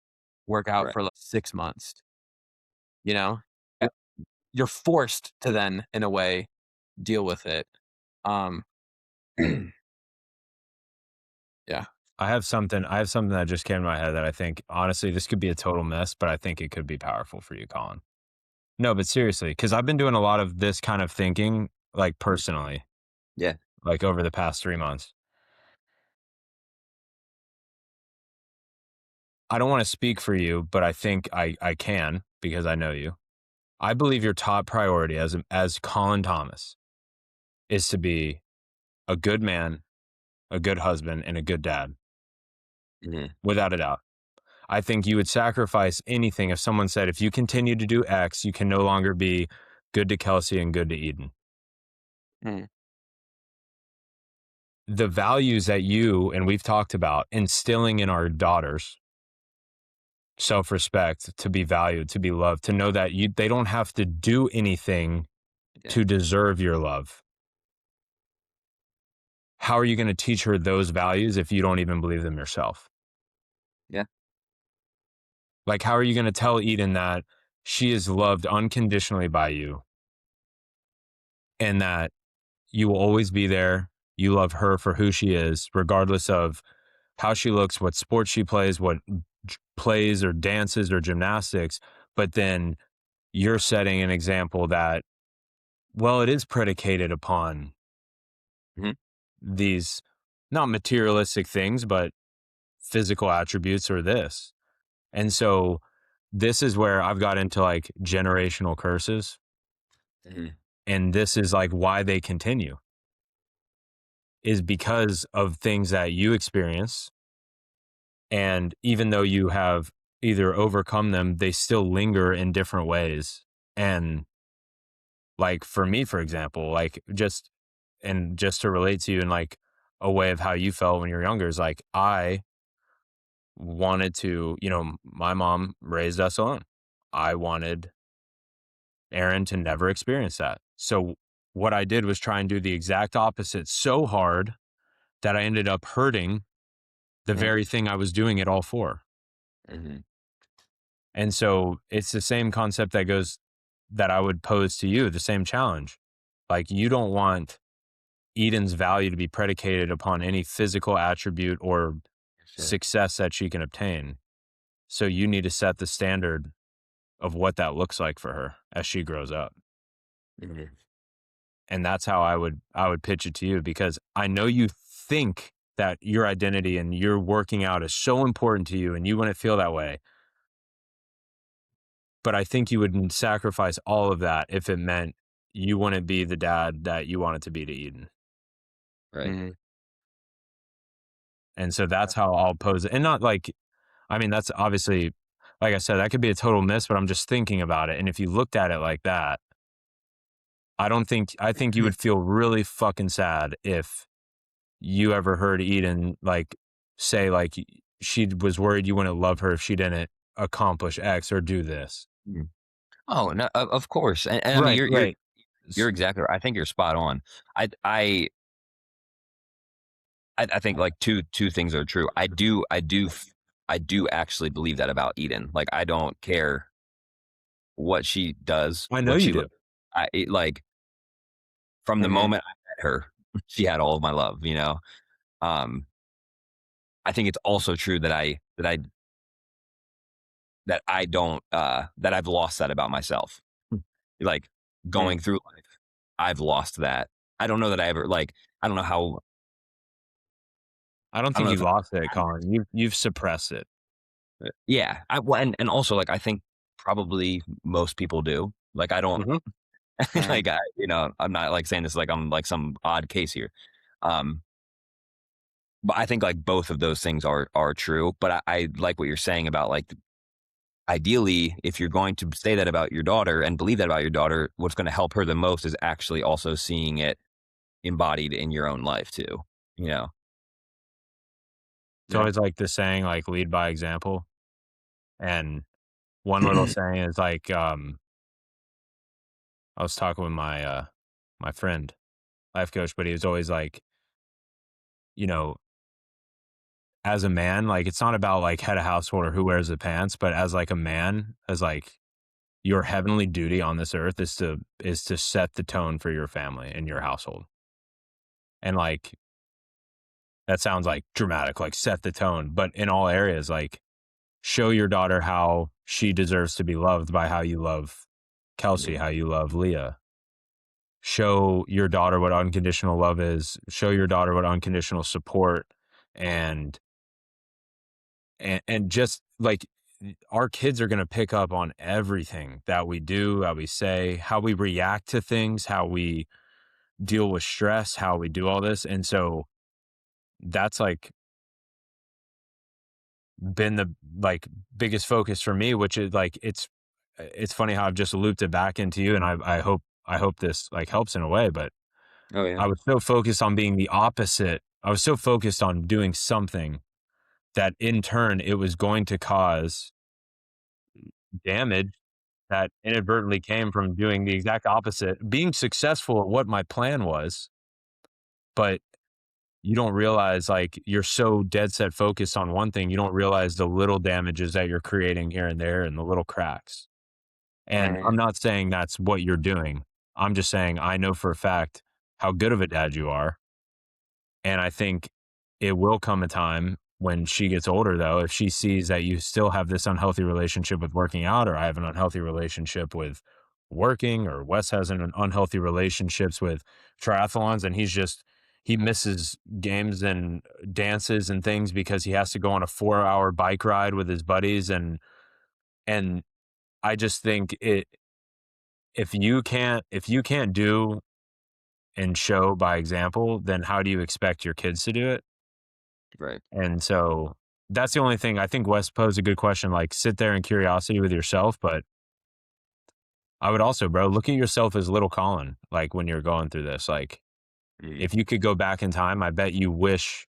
work out right. for like 6 months, you know? Yeah. You're forced to then, in a way, deal with it. Um, yeah. I have something that just came to my head that I think honestly this could be a total mess, but I think it could be powerful for you, Colin. No, but seriously, because I've been doing a lot of this kind of thinking, like personally, Yeah. like over the past 3 months. I don't want to speak for you, but I think I can because I know you. I believe your top priority as Colin Thomas is to be a good man, a good husband, and a good dad, Mhm. without a doubt. I think you would sacrifice anything if someone said, if you continue to do X, you can no longer be good to Kelsey and good to Eden. Mm, The values that you and we've talked about instilling in our daughters, self-respect, to be valued, to be loved, to know that they don't have to do anything Yeah. to deserve your love. How are you going to teach her those values if you don't even believe them yourself? Yeah. Like, how are you going to tell Eden that she is loved unconditionally by you and that you will always be there? You love her for who she is, regardless of how she looks, what sport she plays, what plays or dances or gymnastics, but then you're setting an example that, well, it is predicated upon Mhm. these not materialistic things, but physical attributes or this. And so this is where I've got into like generational curses. Mhm. And this is like why they continue is because of things that you experience. And even though you have either overcome them, they still linger in different ways. And like for me, for example, like just to relate to you in like a way of how you felt when you were younger is like I wanted to, my mom raised us alone. I wanted Aaron to never experience that. So what I did was try and do the exact opposite so hard that I ended up hurting the Mhm. very thing I was doing it all for. Mhm. And so it's the same concept that I would pose to you, the same challenge. Like you don't want Eden's value to be predicated upon any physical attribute or Sure. success that she can obtain. So you need to set the standard of what that looks like for her as she grows up. Mhm. And that's how I would pitch it to you, because I know you think that your identity and your working out is so important to you and you wouldn't feel that way. But I think you would sacrifice all of that if it meant you wouldn't be the dad that you wanted to be to Eden. Right. Mhm. And so that's how I'll pose it. And not like, I mean, that's obviously, like I said, that could be a total miss, but I'm just thinking about it. And if you looked at it like that, I think you would feel really fucking sad if you ever heard Eden like say like she was worried you wouldn't love her if she didn't accomplish X or do this. Mhm. Oh, no, of course, and I mean, Right, right. you're exactly right. I think you're spot on. I I I think like two things are true. I do actually believe that about Eden. Like I don't care what she does, I know what you she do. looks. Like from the Mhm. moment I met her, she had all of my love. Um, I think it's also true that I don't that I've lost that about myself. Like Mhm. going through life, I've lost that. I don't know that I ever like. I don't know how. I don't I don't think know you if lost it, Colin. You've suppressed it. yeah. Well, and also like I think probably most people do. Like I don't Mhm. Mhm. like I'm not like saying this like I'm like some odd case here. Um, but I think like both of those things are true. But I like what you're saying about like ideally, if you're going to say that about your daughter and believe that about your daughter, what's going to help her the most is actually also seeing it embodied in your own life too. You know? It's Yeah. always like the saying like lead by example. And one little saying is like I was talking with my friend, life coach, but he was always like, you know, as a man, like it's not about like head of household or who wears the pants, but as like a man, as like your heavenly duty on this earth is to set the tone for your family and your household. And like that sounds like dramatic, like set the tone, but in all areas, like show your daughter how she deserves to be loved by how you love Kelsey, Mhm. how you love Leah. Show your daughter what unconditional love is. Show your daughter what unconditional support and and just like our kids are going to pick up on everything that we do, that we say, how we react to things, how we deal with stress, how we do all this. And so that's like been the like biggest focus for me, which is like it's funny how I've just looped it back into you, and I hope this like helps in a way, but Oh yeah. I was so focused on being the opposite. I was so focused on doing something that in turn it was going to cause damage that inadvertently came from doing the exact opposite, being successful at what my plan was, but you don't realize like you're so dead set focused on one thing, you don't realize the little damages that you're creating here and there and the little cracks. And I'm Mhm. not saying that's what you're doing. I'm just saying I know for a fact how good of a dad you are. And I think it will come a time when she gets older, though, if she sees that you still have this unhealthy relationship with working out, or I have an unhealthy relationship with working, or Wes has an unhealthy relationships with triathlons, and he misses games and dances and things because he has to go on a 4-hour bike ride with his buddies. And I just think if you can't do and show by example, then how do you expect your kids to do it? Right. And so that's the only thing. I think Wes posed a good question, like sit there in curiosity with yourself. But I would also, bro, look at yourself as little Colin, like when you're going through this. Like if you could go back in time, I bet you wish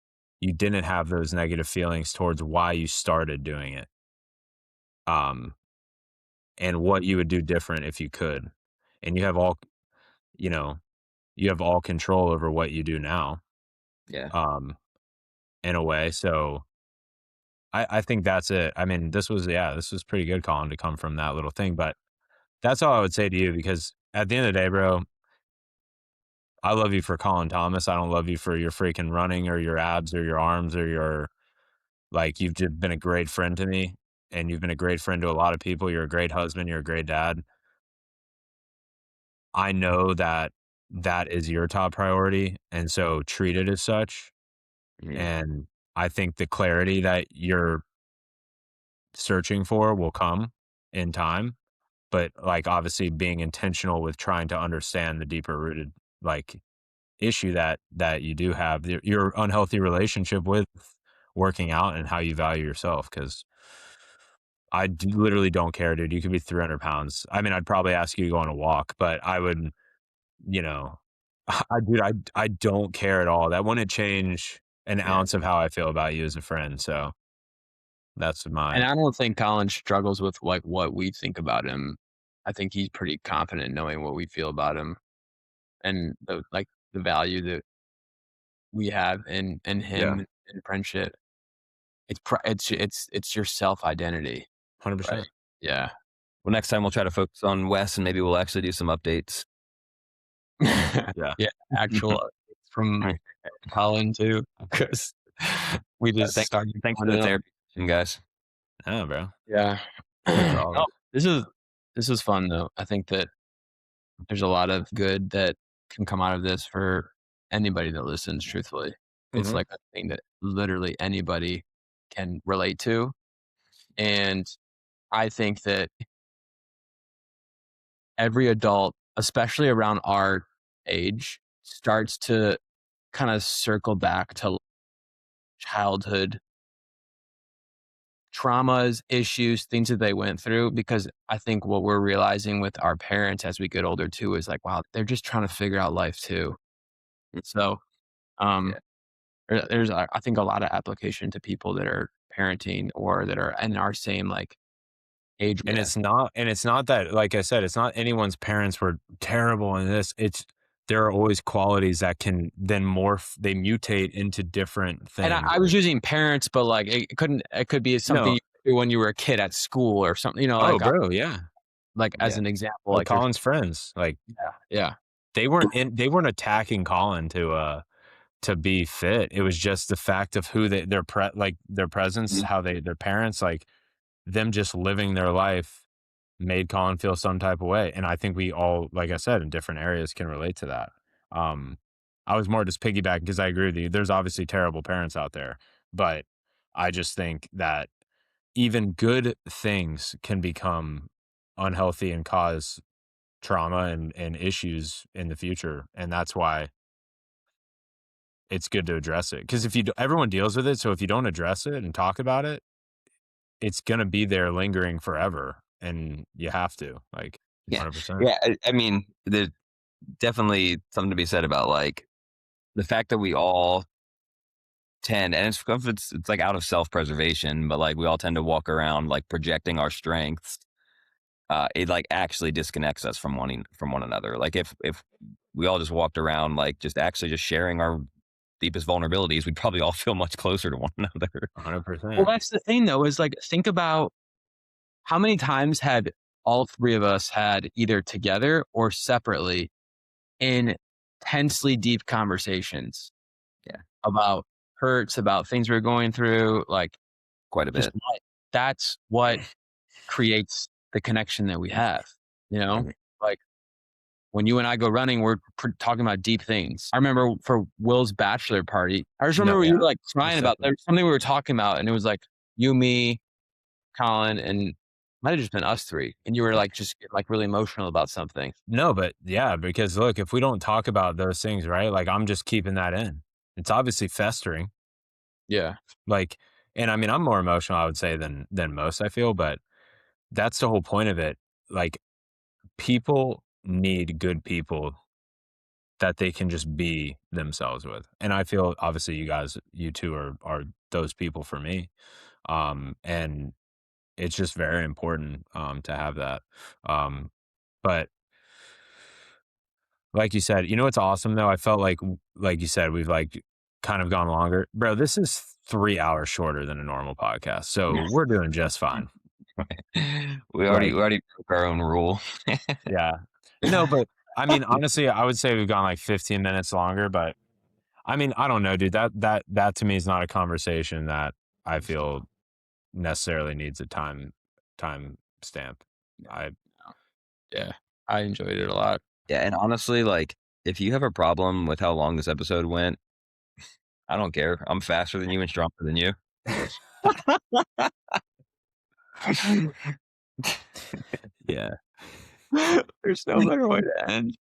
you didn't have those negative feelings towards why you started doing it. And what you would do different if you could. And you have all, you know, you have all control over what you do now. Yeah. In a way. So I think that's it. I mean, this was pretty good, Colin, to come from that little thing. But that's all I would say to you, because at the end of the day, bro, I love you for Colin Thomas. I don't love you for your freaking running or your abs or your arms or you've just been a great friend to me, and you've been a great friend to a lot of people. You're a great husband. You're a great dad. I know that is your top priority. And so treat it as such. And I think the clarity that you're searching for will come in time, but like obviously being intentional with trying to understand the deeper rooted like issue that you do have, your unhealthy relationship with working out and how you value yourself. Because literally don't care, dude. You could be 300 pounds. I mean, I'd probably ask you to go on a walk, but I would, you know, I don't care at all. That wouldn't change an ounce of how I feel about you as a friend. So that's And my, I don't think Colin struggles with like what we think about him. I think he's pretty confident knowing what we feel about him and the value that we have in yeah, him and friendship. It's your self identity, right? 100%. Yeah. Well, next time we'll try to focus on Wes, and maybe we'll actually do some updates. Yeah. Yeah, actual updates from Colin too, because we just Thanks, started thanks for on the it. therapy session, guys. Yeah, bro. Yeah. As No, always. this is fun though. I think that there's a lot of good that can come out of this for anybody that listens, truthfully. It's Mhm. like a thing that literally anybody can relate to. And I think that every adult, especially around our age, starts to kind of circle back to childhood traumas, issues, things that they went through. Because I think what we're realizing with our parents as we get older too is like, wow, they're just trying to figure out life too. So, um, Yeah. there's I think a lot of application to people that are parenting or that are in our same like age. And Yeah. it's not that, like I said, it's not anyone's parents were terrible in this. It's there are always qualities that can then morph, they mutate into different And things. I was using parents, but like it could be something No. you do when you were a kid at school or something, Oh, bro, yeah. like as Yeah. an example, Like like your Colin's friends. Like yeah. they weren't attacking Colin to be fit. It was just the fact of who their presence, how their parents, like them just living their life made Colin feel some type of way. And I think we all, like I said, in different areas can relate to that. I was more just piggybacking because I agree with you. There's obviously terrible parents out there, but I just think that even good things can become unhealthy and cause trauma and issues in the future. And that's why it's good to address it. Because everyone deals with it. So if you don't address it and talk about it, it's going to be there lingering forever. And you have to, like, Yeah. 100%. Yeah. I mean, there's definitely something to be said about like the fact that we all tend, and it's like out of self-preservation, but like we all tend to walk around like projecting our strengths. It like actually disconnects us from one another. Like if we all just walked around like just sharing our deepest vulnerabilities, we'd probably all feel much closer to one another. 100%. Well, that's the thing though, is like think about how many times had all three of us had either together or separately intensely deep conversations Yeah. about hurts, about things we're going through, like Quite a just bit. that's what creates the connection that we have, you know? Mhm. Like when you and I go running, we're talking about deep things. I remember for Will's bachelor party, I just remember you were like crying about there's something we were talking about, and it was like you, me, Colin, and might have just been us three, and you were like just like really emotional about something. No, but yeah, because look, if we don't talk about those things, right? Like I'm just keeping that in. It's obviously festering. Yeah. Like, and I mean, I'm more emotional, I would say, than most, I feel, but that's the whole point of it. Like, people need good people that they can just be themselves with. And I feel obviously you two are those people for me. And it's just very important to have that. But like you said, you know what's awesome though? I felt like you said, we've like kind of gone longer. Bro, this is 3 hours shorter than a normal podcast. So we're doing just fine. We already broke our own rule. Yeah. No, but I mean, honestly, I would say we've gone like 15 minutes longer, but I mean, I don't know, dude. That to me is not a conversation that I feel necessarily needs a time stamp. Yeah. I enjoyed it a lot. Yeah, and honestly, like if you have a problem with how long this episode went, I don't care. I'm faster than you and stronger than you. Yeah. There's no better way to end.